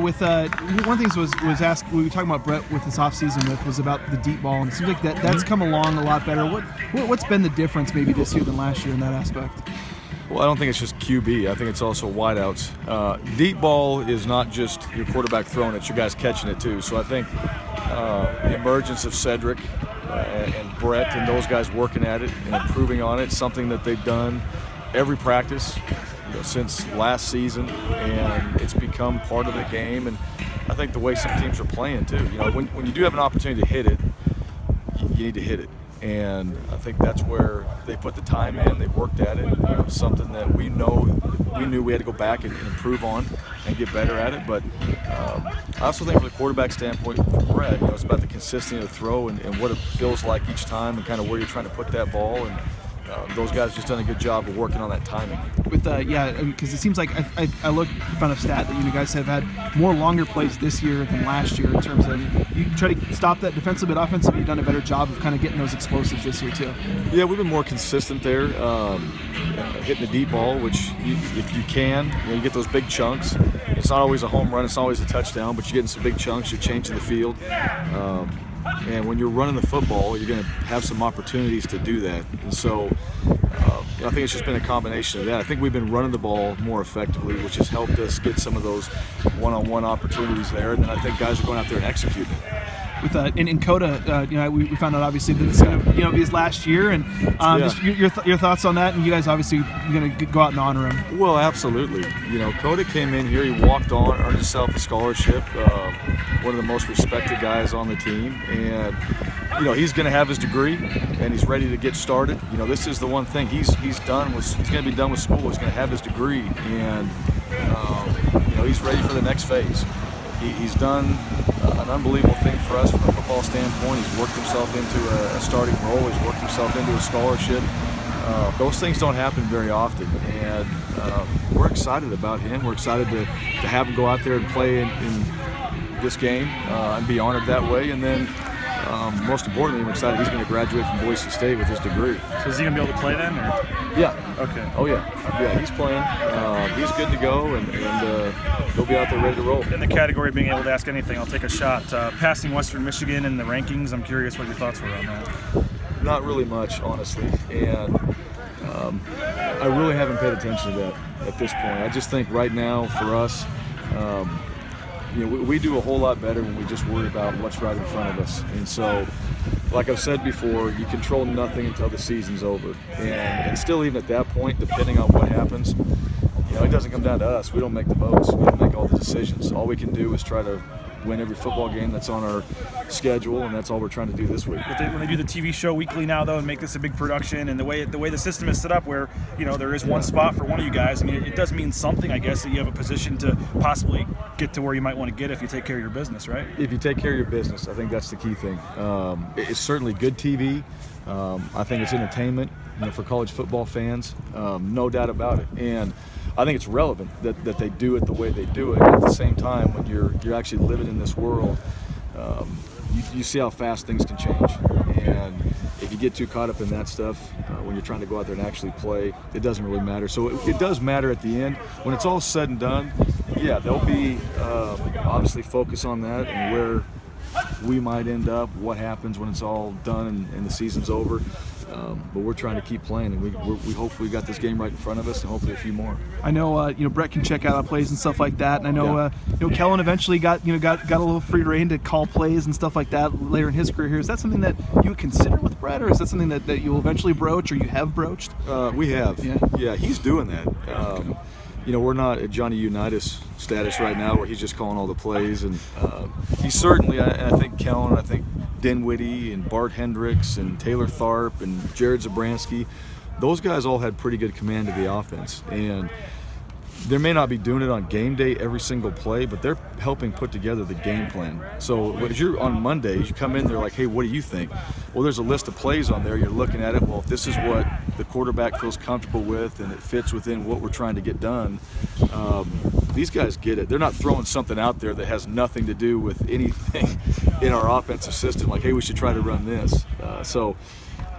with one of the things was asked, we were talking about Brett with this offseason was about the deep ball, and it seems like that's come along a lot better. What's been the difference maybe this year than last year in that aspect? Well, I don't think it's just QB. I think it's also wideouts. Deep ball is not just your quarterback throwing it, your guys catching it too. So I think the emergence of Cedric and Brett and those guys working at it and improving on it, something that they've done every practice since last season, and it's become part of the game. And I think the way some teams are playing too. When you do have an opportunity to hit it, you need to hit it. And I think that's where they put the time in. They worked at it. Something that we knew we had to go back and improve on and get better at it. But I also think from the quarterback standpoint for Brett, it's about the consistency of the throw and what it feels like each time and kind of where you're trying to put that ball. And those guys just done a good job of working on that timing. Because it seems like I found a stat that you guys have had more longer plays this year than last year in terms of you try to stop that defensive but offensive. You've done a better job of kind of getting those explosives this year too. Yeah, we've been more consistent there, hitting the deep ball, which if you can, you get those big chunks. It's not always a home run, it's not always a touchdown, but you're getting some big chunks. You're changing the field. And when you're running the football, you're going to have some opportunities to do that. And so I think it's just been a combination of that. I think we've been running the ball more effectively, which has helped us get some of those one-on-one opportunities there. And then I think guys are going out there and executing it. With in Coda, we found out obviously that this is going to be his last year, and just your thoughts on that. And you guys obviously going to go out and honor him. Well, absolutely. Coda came in here, he walked on, earned himself a scholarship. One of the most respected guys on the team, and he's going to have his degree, and he's ready to get started. This is the one thing he's going to be done with school. He's going to have his degree, and he's ready for the next phase. He's done an unbelievable thing for us from a football standpoint. He's worked himself into a starting role. He's worked himself into a scholarship. Those things don't happen very often, and we're excited about him. We're excited to have him go out there and play in this game and be honored that way. And then most importantly, I'm excited he's going to graduate from Boise State with his degree. So is he going to be able to play then? Or? Yeah. Okay. Oh, yeah. Yeah, he's playing. He's good to go, and he'll be out there ready to roll. In the category of being able to ask anything, I'll take a shot. Passing Western Michigan in the rankings, I'm curious what your thoughts were on that. Not really much, honestly. And I really haven't paid attention to that at this point. I just think right now for us, we do a whole lot better when we just worry about what's right in front of us. And so, like I've said before, you control nothing until the season's over. And still, even at that point, depending on what happens, it doesn't come down to us. We don't make the votes. We don't make all the decisions. All we can do is try to win every football game that's on our schedule, and that's all we're trying to do this week. But when they do the TV show weekly now, though, and make this a big production, and the way the system is set up, where there is one spot for one of you guys, I mean, it does mean something, I guess, that you have a position to possibly get to where you might want to get if you take care of your business, right? If you take care of your business, I think that's the key thing. It's certainly good TV. I think it's entertainment, for college football fans, no doubt about it. And I think it's relevant that they do it the way they do it. At the same time, when you're actually living in this world, you see how fast things can change. And if you get too caught up in that stuff, when you're trying to go out there and actually play, it doesn't really matter. So it does matter at the end. When it's all said and done, yeah, there'll be obviously focus on that and where we might end up, what happens when it's all done and the season's over. But we're trying to keep playing, and we hopefully got this game right in front of us, and hopefully a few more. I know Brett can check out plays and stuff like that, and I know Kellen eventually got a little free reign to call plays and stuff like that later in his career here. Is that something that you would consider with Brett, or is that something that you'll eventually broach, or you have broached? We have. Yeah, he's doing that. We're not at Johnny Unitas status right now where he's just calling all the plays, and he's certainly, and I think Kellen, I think Dinwiddie and Bart Hendricks and Taylor Tharp and Jared Zabransky, those guys all had pretty good command of the offense. And they may not be doing it on game day every single play, but they're helping put together the game plan. So as you're on Mondays, you come in, they're like, hey, what do you think? Well, there's a list of plays on there. You're looking at it. Well, if this is what the quarterback feels comfortable with and it fits within what we're trying to get done, these guys get it. They're not throwing something out there that has nothing to do with anything in our offensive system, like, hey, we should try to run this. So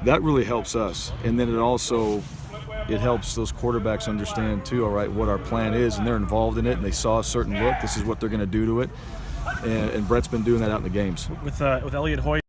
that really helps us. And then it also it helps those quarterbacks understand too, all right, what our plan is, and they're involved in it, and they saw a certain look. This is what they're going to do to it, and Brett's been doing that out in the games. With Elliot Hoyt